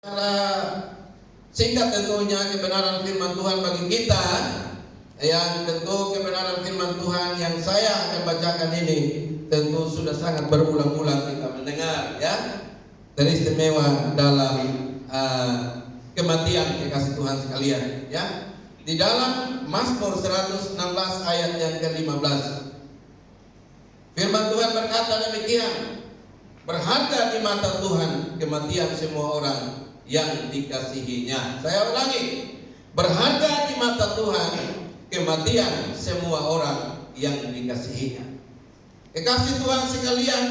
Secara singkat tentunya kebenaran firman Tuhan bagi kita, yang tentu kebenaran firman Tuhan yang saya akan bacakan ini tentu sudah sangat berulang-ulang kita mendengar, ya, teristimewa dalam kematian kekasih Tuhan sekalian, ya. Di dalam Mazmur 116 ayat yang ke-15, firman Tuhan berkata demikian: berharga di mata Tuhan kematian semua orang yang dikasihinya. Saya ulangi, berharga di mata Tuhan kematian semua orang yang dikasihinya. Kekasih Tuhan sekalian,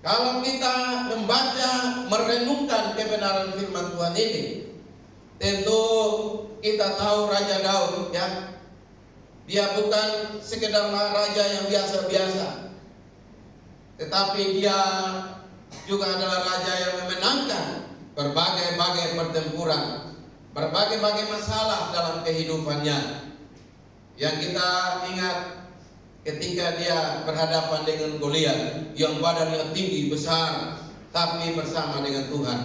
kalau kita membaca, merenungkan kebenaran firman Tuhan ini, tentu kita tahu Raja Daud, ya, dia bukan sekedar raja yang biasa-biasa, tetapi dia juga adalah raja yang memenangkan berbagai-bagai pertempuran, berbagai-bagai masalah dalam kehidupannya. Yang kita ingat ketika dia berhadapan dengan Goliat yang badannya tinggi besar, tapi bersama dengan Tuhan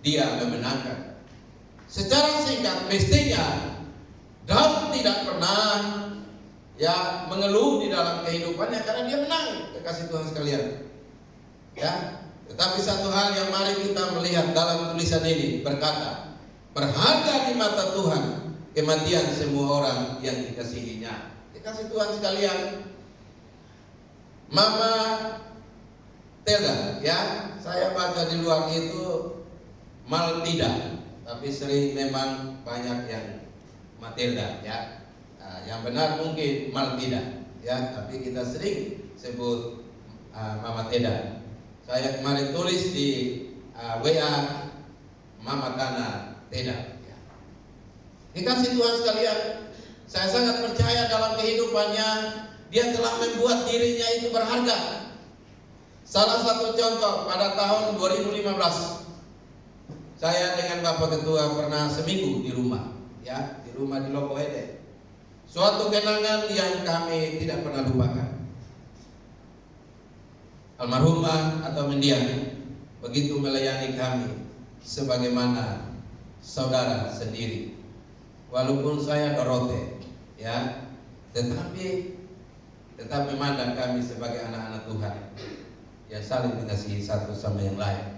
dia memenangkan. Secara singkat, mestinya Daud tidak pernah mengeluh di dalam kehidupannya karena dia menang, kekasih Tuhan sekalian, ya. Tetapi satu hal yang mari kita melihat dalam tulisan ini berkata, berharga di mata Tuhan kematian semua orang yang dikasihinya. Dikasih Tuhan sekalian, Mama Telda, ya, saya baca di luar itu Maltida, tapi sering memang banyak yang Matilda, ya. Yang benar mungkin Maltida, ya, tapi kita sering sebut Mama Telda. Saya kemarin tulis di WA Mama Kana Teda, ya. Dikasih Tuhan sekalian, saya sangat percaya dalam kehidupannya dia telah membuat dirinya itu berharga. Salah satu contoh, pada tahun 2015 saya dengan Bapak Ketua pernah seminggu di rumah, ya, di rumah di Lopohede. Suatu kenangan yang kami tidak pernah lupakan. Almarhumah atau mendiang begitu melayani kami sebagaimana saudara sendiri. Walaupun saya Dorote, ya, tetapi tetap memandang kami sebagai anak-anak Tuhan yang saling mengasihi satu sama yang lain.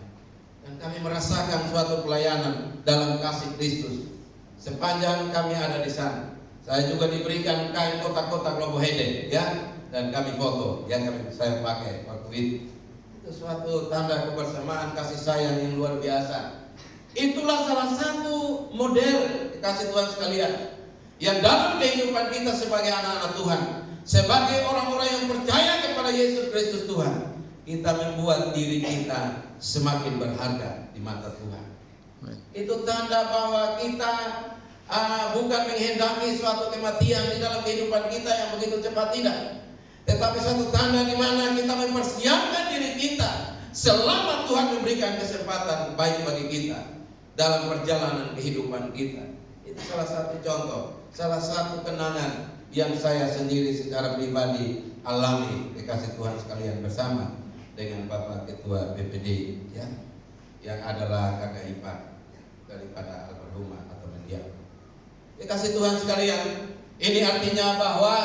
Dan kami merasakan suatu pelayanan dalam kasih Kristus sepanjang kami ada di sana. Saya juga diberikan kain kotak-kotak Lopohede, ya, dan kami foto yang saya pakai waktu itu. Itu suatu tanda kebersamaan kasih sayang yang luar biasa. Itulah salah satu model kasih Tuhan sekalian yang dalam kehidupan kita sebagai anak-anak Tuhan, sebagai orang-orang yang percaya kepada Yesus Kristus Tuhan, kita membuat diri kita semakin berharga di mata Tuhan. Itu tanda bahwa kita bukan menghendaki suatu kematian di dalam kehidupan kita yang begitu cepat, tidak. Tetapi satu tanda di mana kita mempersiapkan diri kita selama Tuhan memberikan kesempatan baik bagi kita dalam perjalanan kehidupan kita. Itu salah satu contoh, salah satu kenangan yang saya sendiri secara pribadi alami, dikasih Tuhan sekalian, bersama dengan Bapak Ketua BPD, ya, yang adalah kakak ipar daripada almarhumah atau mendiang. Dikasih Tuhan sekalian, ini artinya bahwa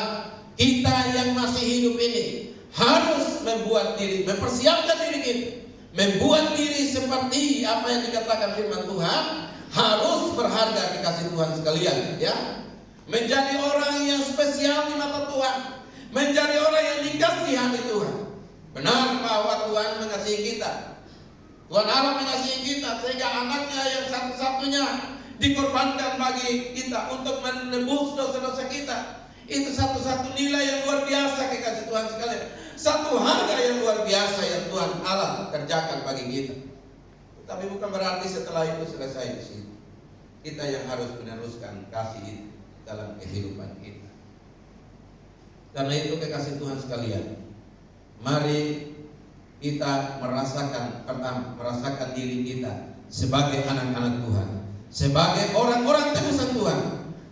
kita yang masih hidup ini harus membuat diri, mempersiapkan diri kita, membuat diri seperti apa yang dikatakan firman Tuhan, harus berharga, dikasih Tuhan sekalian, ya. Menjadi orang yang spesial di mata Tuhan, menjadi orang yang dikasihani Tuhan. Benar bahwa Tuhan mengasihi kita, Tuhan Allah mengasihi kita, sehingga anaknya yang satu-satunya dikorbankan bagi kita untuk menebus dosa-dosa kita. Itu satu-satu nilai yang luar biasa, kekasih Tuhan sekalian. Satu harga yang luar biasa yang Tuhan Allah kerjakan bagi kita. Tapi bukan berarti setelah itu selesai di situ. Kita yang harus meneruskan kasih itu dalam kehidupan kita. Karena itu, kekasih Tuhan sekalian, mari kita merasakan diri kita sebagai anak-anak Tuhan, sebagai orang-orang tebusan Tuhan,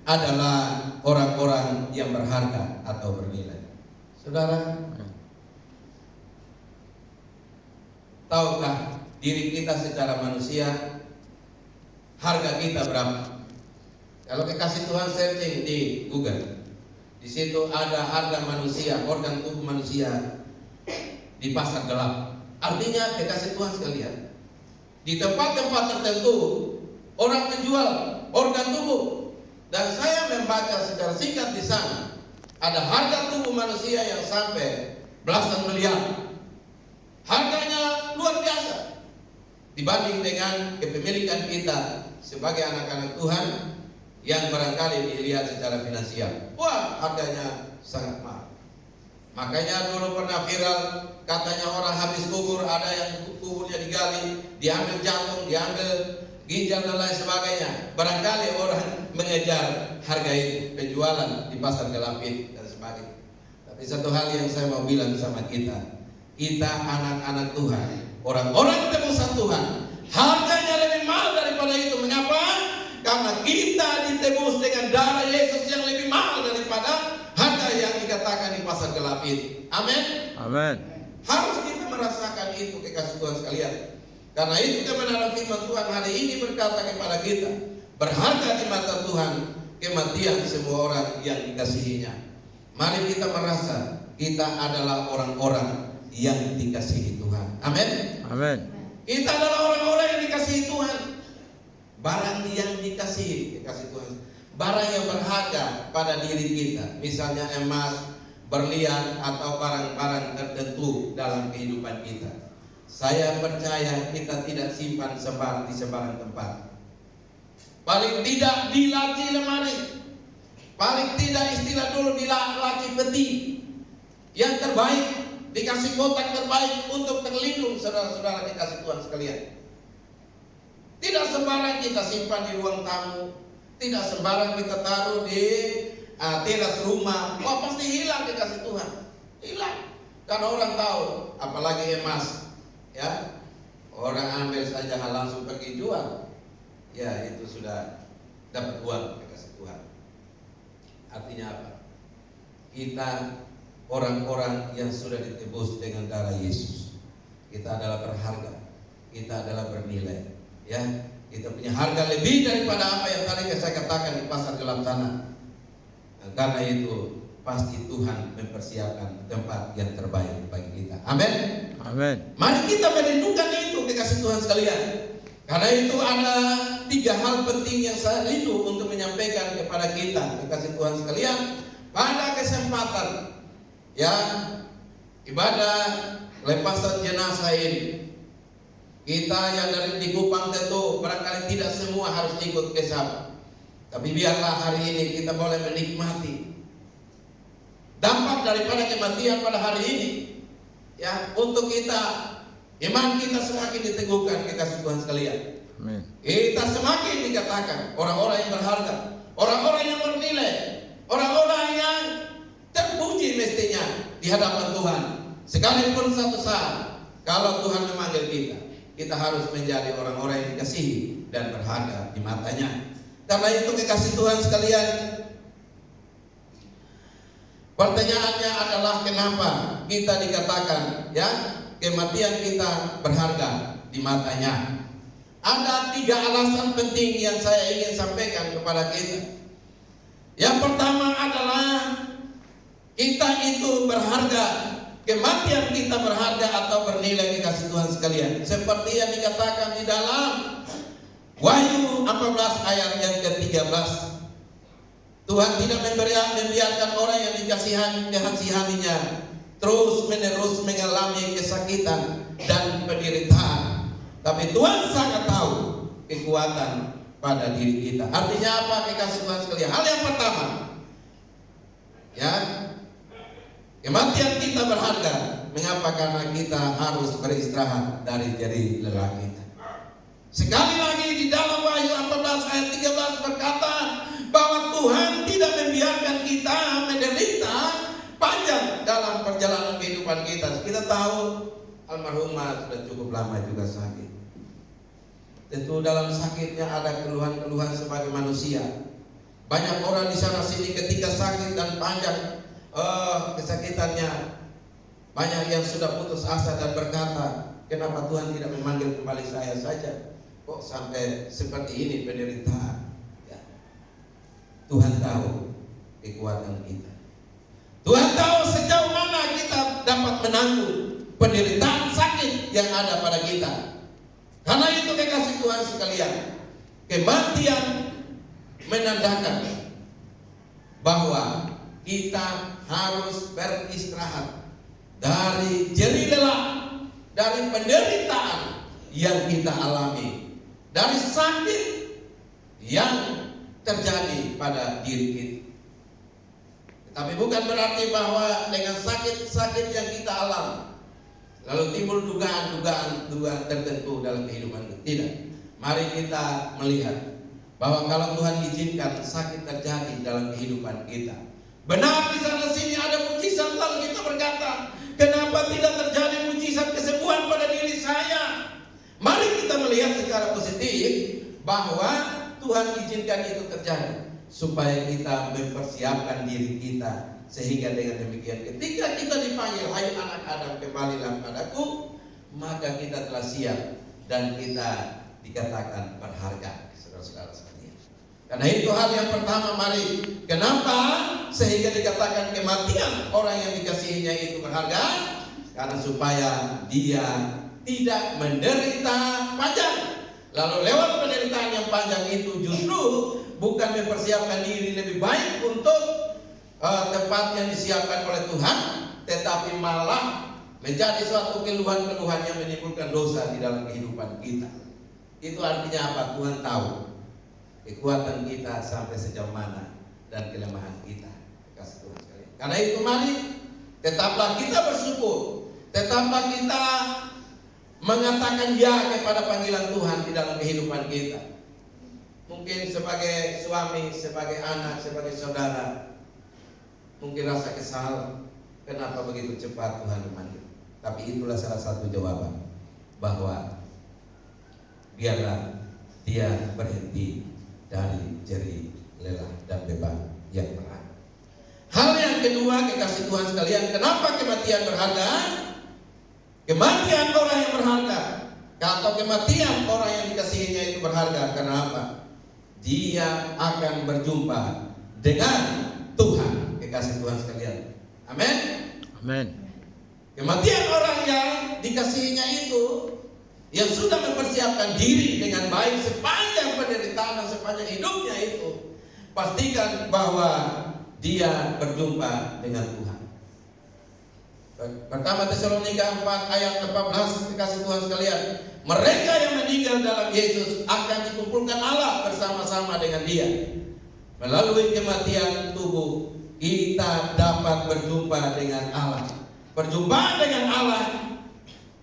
adalah orang-orang yang berharga atau bernilai. Saudara, tahukah diri kita secara manusia harga kita berapa. Kalau kekasih Tuhan searching di Google, di situ ada harga manusia, organ tubuh manusia di pasar gelap. Artinya kekasih Tuhan sekalian, di tempat-tempat tertentu orang menjual organ tubuh, dan saya membaca secara singkat di sana ada harga tubuh manusia yang sampai belasan miliar. Harganya luar biasa dibanding dengan kepemilikan kita sebagai anak-anak Tuhan yang barangkali dilihat secara finansial. Wah, harganya sangat mahal. Makanya dulu pernah viral, katanya orang habis kubur, ada yang kuburnya digali, diambil jantung, diambil ginjal dan lain sebagainya. Barangkali orang mengejar harga itu, penjualan di pasar gelap itu dan sebagainya. Tapi satu hal yang saya mau bilang sama kita anak-anak Tuhan, orang-orang tebusan Tuhan, harganya lebih mahal daripada itu. Mengapa? Karena kita ditebus dengan darah Yesus yang lebih mahal daripada harga yang dikatakan di pasar gelap itu. Amin. Amin. Harus kita merasakan itu, kekasih Tuhan sekalian. Karena itu kebenaran firman Tuhan hari ini berkata kepada kita, berharga di mata Tuhan kematian semua orang yang dikasihinya. Mari kita merasa kita adalah orang-orang yang dikasihi Tuhan. Amin. Amin. Kita adalah orang-orang yang dikasihi Tuhan. Barang yang dikasihi, dikasih Tuhan, barang yang berharga pada diri kita, misalnya emas, berlian, atau barang-barang tertentu dalam kehidupan kita. Saya percaya kita tidak simpan di sembarang tempat. Paling tidak di laci lemari, paling tidak istilah dulu di laci peti. Yang terbaik, dikasih kotak terbaik untuk terlindung, saudara-saudara dikasih Tuhan sekalian. Tidak sembarang kita simpan di ruang tamu, tidak sembarang kita taruh di teras rumah. Wah, pasti hilang dikasih Tuhan, hilang. Karena orang tahu, apalagi emas, ya, orang ambil saja langsung pergi jual, ya itu sudah dapat uang dikasih Tuhan. Artinya apa? Kita orang-orang yang sudah ditebus dengan darah Yesus. Kita adalah berharga, kita adalah bernilai. Ya, kita punya harga lebih daripada apa yang tadi saya katakan di pasar gelap sana. Nah, karena itu pasti Tuhan mempersiapkan tempat yang terbaik bagi kita. Amin. Amin. Mari kita merindukan itu, dikasih Tuhan sekalian. Karena itu ada 3 hal penting yang saya rindu untuk menyampaikan kepada kita, dikasih Tuhan sekalian, pada kesempatan ya ibadah lepasan jenazah ini. Kita yang dari di Kupang tentu barangkali tidak semua harus ikut ke sana. Tapi biarlah hari ini kita boleh menikmati dampak daripada kematian pada hari ini. Ya, untuk kita, iman kita semakin diteguhkan, kekasih Tuhan sekalian. Amin. Kita semakin dikatakan orang-orang yang berharga, orang-orang yang bernilai, orang-orang yang terpuji mestinya di hadapan Tuhan. Sekalipun satu saat kalau Tuhan memanggil kita harus menjadi orang-orang yang dikasihi dan berharga di matanya. Karena itu kekasih Tuhan sekalian, pertanyaannya adalah kenapa kita dikatakan ya kematian kita berharga di matanya. Ada 3 alasan penting yang saya ingin sampaikan kepada kita. Yang pertama adalah kita itu berharga. Kematian kita berharga atau bernilai, dikasih Tuhan sekalian. Seperti yang dikatakan di dalam Wahyu 14 ayat yang ke-13. Tuhan tidak membiarkan orang yang dikasihaninya terus menerus mengalami kesakitan dan penderitaan. Tapi Tuhan sangat tahu kekuatan pada diri kita. Artinya apa, dikasih Tuhan sekalian? Hal yang pertama, ya, kematian kita berharga. Mengapa? Karena kita harus beristirahat dari jeri lelah kita. Sekali lagi di dalam Wahyu 14 ayat 13 berkata bahwa Tuhan tidak membiarkan kita menderita panjang dalam perjalanan kehidupan kita. Kita tahu almarhumah sudah cukup lama juga sakit. Tentu dalam sakitnya ada keluhan-keluhan sebagai manusia. Banyak orang di sana sini ketika sakit dan panjang kesakitannya, banyak yang sudah putus asa dan berkata, kenapa Tuhan tidak memanggil kembali saya saja? kok sampai seperti ini penderitaan? Ya. Tuhan tahu kekuatan kita. Tuhan tahu sejauh mana kita dapat menanggung penderitaan sakit yang ada pada kita. Karena itu kekasih Tuhan sekalian, kematian menandakan bahwa kita harus beristirahat dari jerih lelah, dari penderitaan yang kita alami, dari sakit yang terjadi pada diri kita. Tapi bukan berarti bahwa dengan sakit-sakit yang kita alami lalu timbul dugaan-dugaan tertentu dalam kehidupan kita. Tidak. Mari kita melihat bahwa kalau Tuhan izinkan sakit terjadi dalam kehidupan kita, benar di sana sini ada mujizat, lalu kita berkata, kenapa tidak terjadi mujizat kesembuhan pada diri saya? Mari kita melihat secara positif bahwa Tuhan izinkan itu terjadi supaya kita mempersiapkan diri kita, sehingga dengan demikian ketika kita dipanggil, hai anak Adam kembalilah padaku, maka kita telah siap dan kita dikatakan berharga, saudara-saudara sekalian. Karena itu hal yang pertama, mari, kenapa sehingga dikatakan kematian orang yang dikasihinya itu berharga? Karena supaya dia tidak menderita panjang. Lalu lewat penderitaan yang panjang itu justru bukan mempersiapkan diri lebih baik untuk tempat yang disiapkan oleh Tuhan, tetapi malah menjadi suatu keluhan-keluhan yang menimbulkan dosa di dalam kehidupan kita. Itu artinya apa? Tuhan tahu kekuatan kita sampai sejauh mana dan kelemahan kita. Kasih Tuhan sekalian. Karena itu mari tetaplah kita bersyukur, tetaplah kita mengatakan ya kepada panggilan Tuhan di dalam kehidupan kita. Mungkin sebagai suami, sebagai anak, sebagai saudara, mungkin rasa kesal, kenapa begitu cepat Tuhan memanggil. Tapi itulah salah satu jawaban, bahwa biarlah dia berhenti dari jerih lelah dan beban yang berat. Hal yang kedua, kekasih Tuhan sekalian, kenapa kematian berharga? Kematian orang yang berharga, atau kematian orang yang dikasihinya itu berharga. Kenapa? Dia akan berjumpa dengan Tuhan, kekasih Tuhan sekalian. Amin. Amin. Kematian orang yang dikasihinya itu, yang sudah mempersiapkan diri dengan baik sepanjang penderitaan dan sepanjang hidupnya itu, pastikan bahwa dia berjumpa dengan Tuhan. Pertama Tesalonika 4 ayat 14, dikasih Tuhan sekalian, mereka yang meninggal dalam Yesus akan dikumpulkan Allah bersama-sama dengan Dia. Melalui kematian tubuh kita dapat berjumpa dengan Allah. Perjumpaan dengan Allah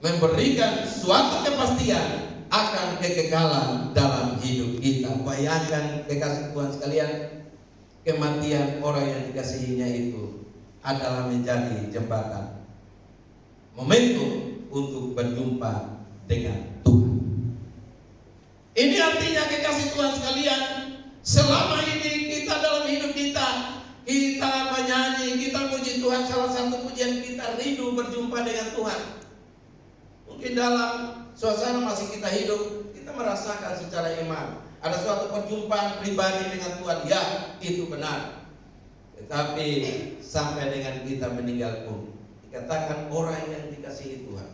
memberikan suatu kepastian akan kekekalan dalam hidup kita. Bayangkan kekasih Tuhan sekalian, kematian orang yang dikasihinya itu adalah menjadi jembatan, momentum untuk berjumpa dengan Tuhan. Ini artinya kekasih Tuhan sekalian, selama ini kita dalam hidup kita menyanyi, kita puji Tuhan, salah satu pujian kita rindu berjumpa dengan Tuhan. Mungkin dalam suasana masih kita hidup, kita merasakan secara iman ada suatu perjumpaan pribadi dengan Tuhan, ya itu benar. Tetapi sampai dengan kita meninggal pun, dikatakan orang yang dikasihi Tuhan,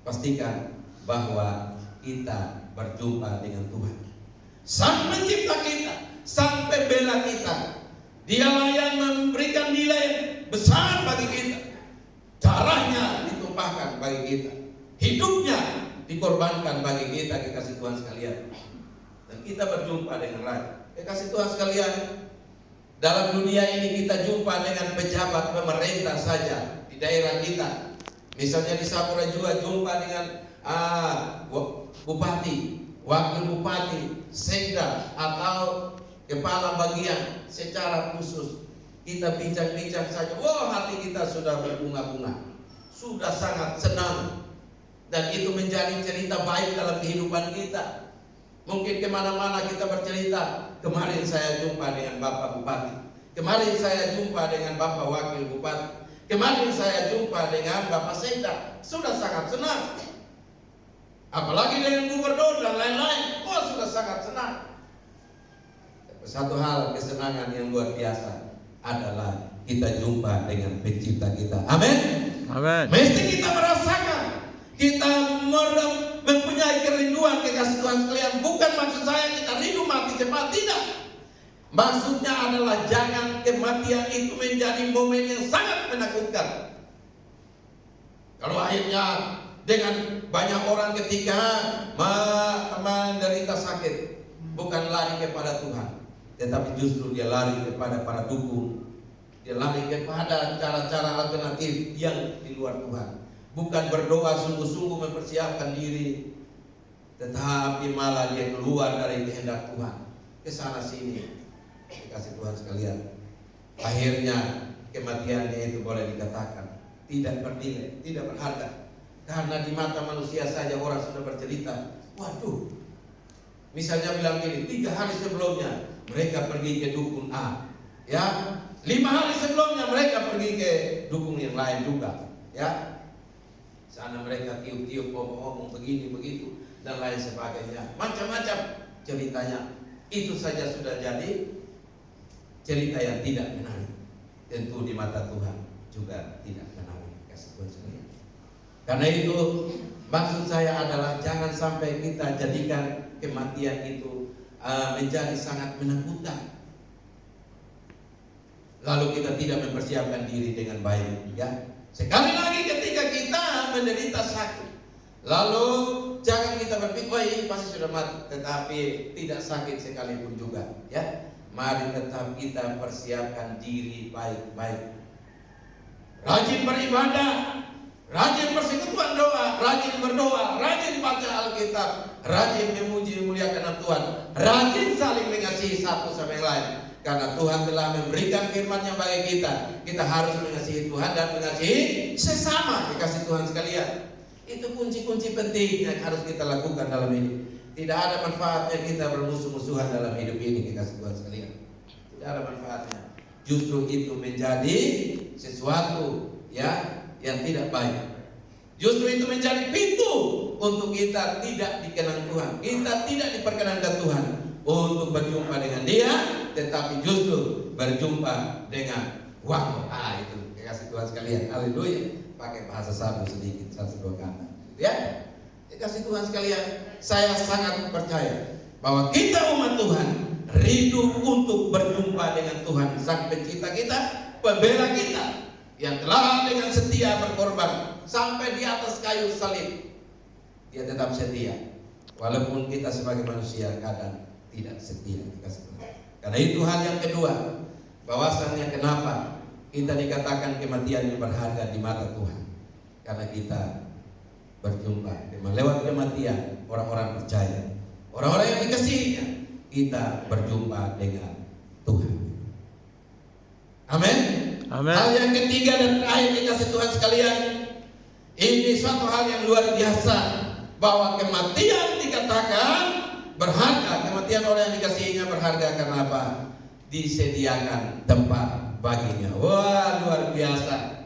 pastikan bahwa kita berjumpa dengan Tuhan. Sang pencipta kita, sang pembela kita, Dialah yang memberikan nilai besar bagi kita. Darahnya ditumpahkan bagi kita, hidupnya dikorbankan bagi kita, kekasih Tuhan sekalian. Dan kita berjumpa dengan lain, kekasih Tuhan sekalian. Dalam dunia ini kita jumpa dengan pejabat pemerintah saja di daerah kita. Misalnya di Sapura juga jumpa dengan bupati, wakil bupati, sekda atau kepala bagian secara khusus. Kita bincang-bincang saja, wah hati kita sudah berbunga-bunga, sudah sangat senang. Dan itu menjadi cerita baik dalam kehidupan kita. Mungkin kemana-mana kita bercerita, kemarin saya jumpa dengan Bapak Bupati, kemarin saya jumpa dengan Bapak Wakil Bupati, kemarin saya jumpa dengan Bapak Sekda. Sudah sangat senang. apalagi dengan gubernur dan lain-lain. Wah, sudah sangat senang. Satu hal kesenangan yang luar biasa adalah kita jumpa dengan pencipta kita. Amin. Amin. Mesti kita merasakan, kita mempunyai kerinduan kekasih Tuhan sekalian. Bukan maksud saya kita rindu mati cepat, tidak. Maksudnya adalah jangan kematian itu menjadi momen yang sangat menakutkan. Kalau akhirnya dengan banyak orang ketika menderita sakit, bukan lari kepada Tuhan, tetapi justru dia lari kepada para dukun. Dia lari kepada cara-cara alternatif yang di luar Tuhan. Bukan berdoa sungguh-sungguh mempersiapkan diri, tetapi malah dia keluar dari kehendak Tuhan, ke sana sini. Kasih Tuhan sekalian, akhirnya kematiannya itu boleh dikatakan tidak bernilai, tidak berharga. Karena di mata manusia saja orang sudah bercerita, waduh, misalnya bilang gini, 3 hari sebelumnya mereka pergi ke dukun A, ya, 5 hari sebelumnya mereka pergi ke dukun yang lain juga, ya. Sana mereka tiup-tiup, ngomong-ngomong begini begitu dan lain sebagainya, macam-macam ceritanya. Itu saja sudah jadi cerita yang tidak menarik. Tentu di mata Tuhan juga tidak menarik. Kasih Tuhan sekalian. Karena itu maksud saya adalah jangan sampai kita jadikan kematian itu menjadi sangat menakutkan, lalu kita tidak mempersiapkan diri dengan baik, ya. Sekali lagi ketika kita menderita sakit, lalu jangan kita berpikir, wah ini pasti sudah mati, tetapi tidak sakit sekalipun juga, ya. Mari tetap kita persiapkan diri baik-baik. Rajin beribadah, rajin persekutuan doa, rajin berdoa, rajin baca Alkitab, rajin memuji memuliakan Tuhan, rajin saling mengasihi satu sama yang lain. Karena Tuhan telah memberikan firman-Nya bagi kita. Kita harus mengasihi Tuhan dan mengasihi sesama. Dikasih Tuhan sekalian, itu kunci-kunci penting yang harus kita lakukan dalam hidup. Tidak ada manfaatnya kita bermusuh-musuhan dalam hidup ini, dikasih Tuhan sekalian. Tidak ada manfaatnya. Justru itu menjadi sesuatu, ya, yang tidak baik. Justru itu menjadi pintu untuk kita tidak dikenang Tuhan. Kita tidak diperkenankan Tuhan untuk berjumpa dengan Dia, tetapi justru berjumpa dengan uang. Itu dikasih Tuhan sekalian. Haleluya. Pakai bahasa sabu sedikit, 1-2 kata, ya. Dikasih Tuhan sekalian, saya sangat percaya bahwa kita umat Tuhan rindu untuk berjumpa dengan Tuhan, Sang Pencipta kita, Pembela kita, yang telah dengan setia berkorban sampai di atas kayu salib. Dia tetap setia, walaupun kita sebagai manusia kadang tidak setia. Dikasih Tuhan. Karena itu hal yang kedua, bahwasannya kenapa kita dikatakan kematian yang berharga di mata Tuhan, karena kita berjumpa dengan lewat kematian orang-orang percaya, orang-orang yang dikasihinya, kita berjumpa dengan Tuhan. Amin. Amin. Hal yang ketiga dan terakhir dikasih Tuhan sekalian, ini suatu hal yang luar biasa, bahwa kematian dikatakan berharga. Kematian orang yang dikasihinya berharga karena apa? Disediakan tempat baginya. Wah, luar biasa.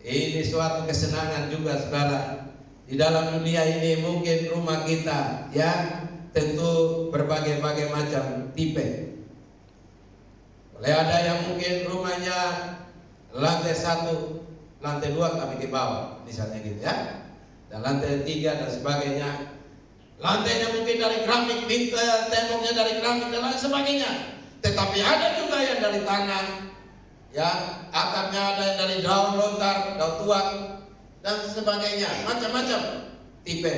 Ini suatu kesenangan juga, saudara. Di dalam dunia ini mungkin rumah kita, ya, tentu berbagai-bagai macam tipe. Boleh ada yang mungkin rumahnya lantai 1, lantai 2 kami ke bawah, misalnya gitu, ya. Dan lantai 3 dan sebagainya. Lantainya mungkin dari keramik, temboknya dari keramik dan lain sebagainya. Tetapi ada juga yang dari tanah, ya, atapnya ada yang dari daun lontar, daun tuak dan sebagainya, macam-macam tipe.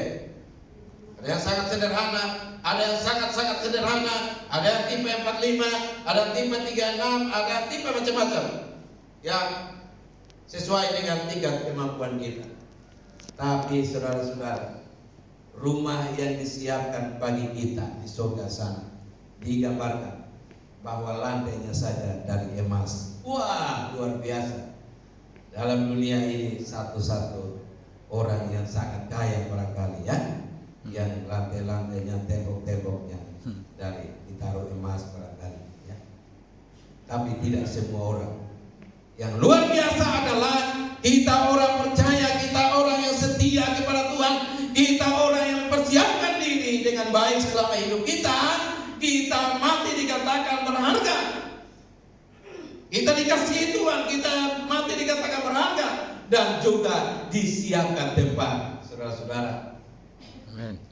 Ada yang sangat sederhana, ada yang sangat-sangat sederhana, ada yang tipe 45, ada yang tipe 36, ada yang tipe macam-macam, ya, sesuai dengan tingkat kemampuan kita. Tapi saudara-saudara, rumah yang disiapkan bagi kita di surga sana digambarkan bahwa lantainya saja dari emas. Wah, luar biasa. Dalam dunia ini satu-satu orang yang sangat kaya barangkali, ya, yang lantai-lantainya, tembok-temboknya dari ditaruh emas barangkali, ya. Tapi tidak semua orang. Yang luar biasa adalah kita orang percaya, kita orang yang setia kepada Tuhan, kita orang yang Kita dikasihi Tuhan, kita mati dikatakan berharga, dan juga disiapkan tempat, saudara-saudara.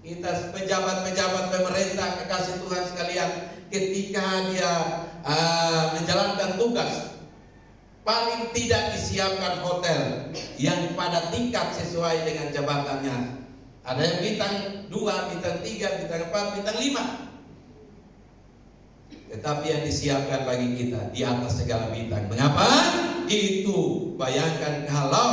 Kita pejabat-pejabat pemerintah, kekasih Tuhan sekalian, ketika dia menjalankan tugas, paling tidak disiapkan hotel yang pada tingkat sesuai dengan jabatannya. Ada yang bintang 2, bintang 3, bintang 4, bintang 5. Tetapi yang disiapkan bagi kita di atas segala bintang. Mengapa? Itu bayangkan kalau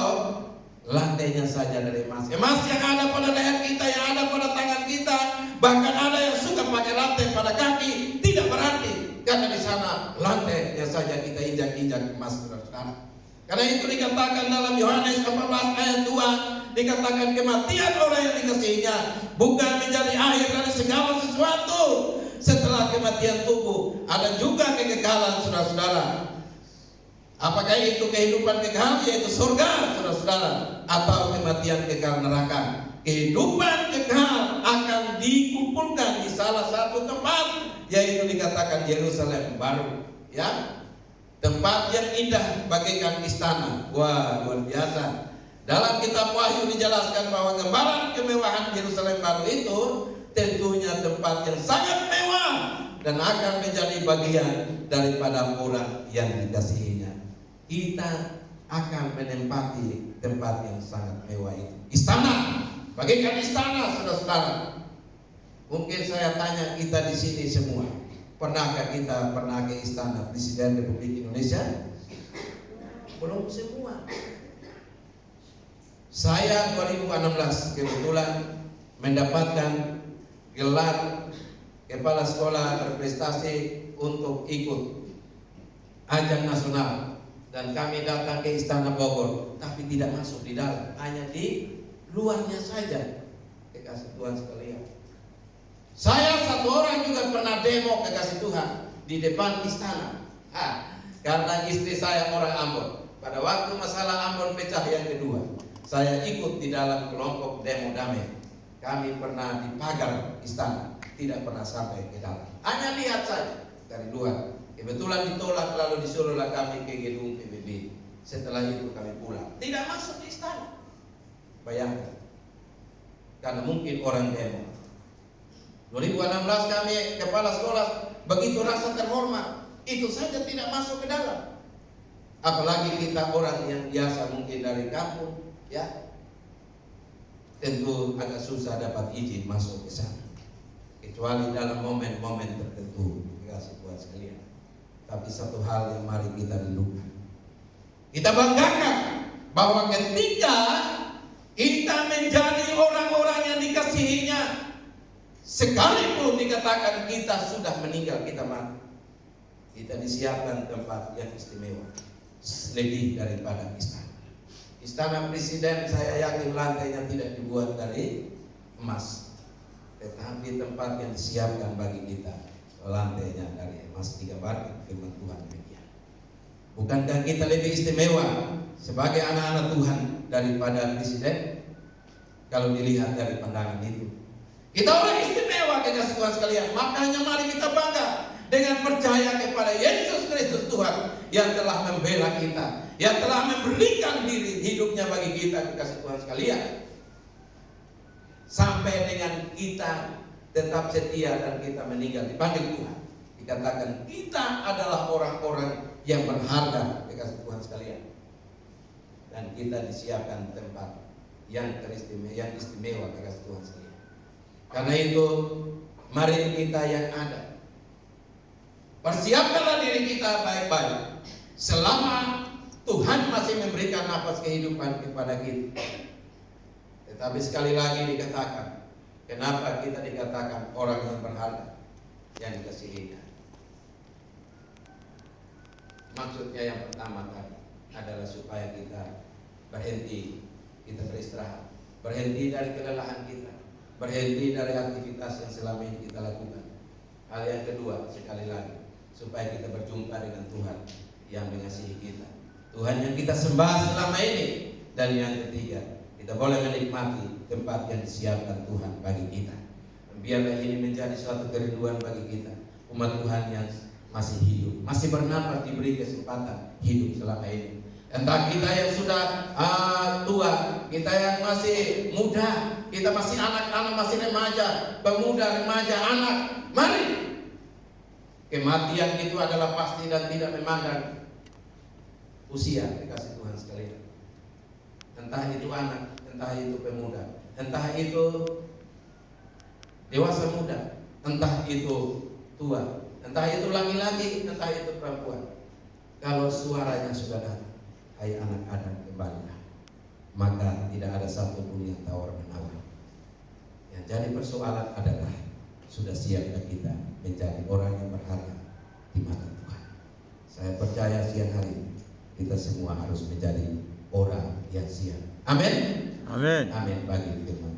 lantainya saja dari emas. Emas yang ada pada leher kita, yang ada pada tangan kita, bahkan ada yang suka pakai lantai pada kaki, tidak berarti karena di sana lantainya saja kita injak-injak emas, saudara. Karena itu dikatakan dalam Yohanes 14 ayat 2, dikatakan kematian orang yang dikasihinya bukan menjadi akhir dari segala sesuatu. Setelah kematian tubuh ada juga kekekalan, saudara-saudara. Apakah itu kehidupan kekal, yaitu surga, saudara-saudara, atau kematian kekal neraka? Kehidupan kekal akan dikumpulkan di salah satu tempat, yaitu dikatakan Yerusalem baru, ya, tempat yang indah bagaikan istana. Wah, luar biasa. Dalam kitab Wahyu dijelaskan bahwa gambaran kemewahan Yerusalem baru itu tentunya tempat yang sangat mewah dan akan menjadi bagian daripada orang yang dikasihinya. Kita akan menempati tempat yang sangat mewah itu. Istana, bagaikan istana, saudara-saudara. Mungkin saya tanya kita di sini semua, pernahkah kita pernah ke istana Presiden Republik Indonesia? Belum semua. Saya 2016 kebetulan mendapatkan gelar kepala sekolah berprestasi untuk ikut ajang nasional, dan kami datang ke Istana Bogor, tapi tidak masuk di dalam, hanya di luarnya saja. Kekasih Tuhan sekalian, saya satu orang juga pernah demo, kekasih Tuhan, di depan istana. Karena istri saya orang Ambon, pada waktu masalah Ambon pecah yang kedua, saya ikut di dalam kelompok demo damai. Kami pernah di pagar istana, tidak pernah sampai ke dalam, hanya lihat saja dari luar. Kebetulan ditolak, lalu disuruhlah kami ke gedung PBB. Setelah itu kami pulang, tidak masuk di istana. Bayangkan, karena mungkin orang demo. 2016 kami kepala sekolah begitu rasa terhormat, itu saja tidak masuk ke dalam. Apalagi kita orang yang biasa mungkin dari kampung, ya, tentu agak susah dapat izin masuk ke sana, kecuali dalam momen-momen tertentu, kasih Tuhan sekalian. Tapi satu hal yang mari kita rindukan, kita banggakan bahwa ketika kita menjadi orang-orang yang dikasihinya, sekalipun dikatakan kita sudah meninggal, kita mati, kita disiapkan tempat yang istimewa, lebih daripada istana. Istana Presiden saya yakin lantainya tidak dibuat dari emas, tetapi tempat yang disiapkan bagi kita lantainya dari emas. Digambarkan firman Tuhan demikian. Bukankah kita lebih istimewa sebagai anak-anak Tuhan daripada Presiden? Kalau dilihat dari pandangan itu, kita orang istimewa, kekasih Tuhan sekalian. Makanya mari kita bangga dengan percaya kepada Yesus Kristus Tuhan yang telah membela kita, yang telah memberikan diri hidupnya bagi kita, kekasih Tuhan sekalian. Sampai dengan kita tetap setia dan kita meninggal dipanggil Tuhan, dikatakan kita adalah orang-orang yang berharga, kekasih Tuhan sekalian. Dan kita disiapkan tempat yang istimewa, kekasih Tuhan sekalian. Karena itu mari kita yang ada, persiapkanlah diri kita baik-baik selama Tuhan masih memberikan nafas kehidupan kepada kita. Tetapi sekali lagi dikatakan, kenapa kita dikatakan orang yang berharga, yang dikasihinya? Maksudnya yang pertama tadi adalah supaya kita berhenti, kita beristirahat, berhenti dari kelelahan kita, berhenti dari aktivitas yang selama ini kita lakukan. Hal yang kedua, sekali lagi, supaya kita berjumpa dengan Tuhan yang mengasihi kita, Tuhan yang kita sembah selama ini. Dan yang ketiga, kita boleh menikmati tempat yang disiapkan Tuhan bagi kita. Biarlah ini menjadi suatu kerinduan bagi kita, umat Tuhan yang masih hidup, masih bernapas, diberi kesempatan hidup selama ini. Entah kita yang sudah tua, kita yang masih muda, kita masih anak-anak, masih remaja, pemuda, remaja, anak, mari. Kematian itu adalah pasti dan tidak memandang usia, dikasih Tuhan sekalian. Entah itu anak, entah itu pemuda, entah itu dewasa muda, entah itu tua, entah itu laki-laki, entah itu perempuan. Kalau suaranya sudah datang, hai anak Adam, kembalilah, maka tidak ada satu pun yang tawar-menawar. Yang jadi persoalan adalah sudah siapkah kita menjadi orang yang berharga di mata Tuhan. Saya percaya siang hari ini kita semua harus menjadi orang yang siap. Amin. Amin. Amin bagi firman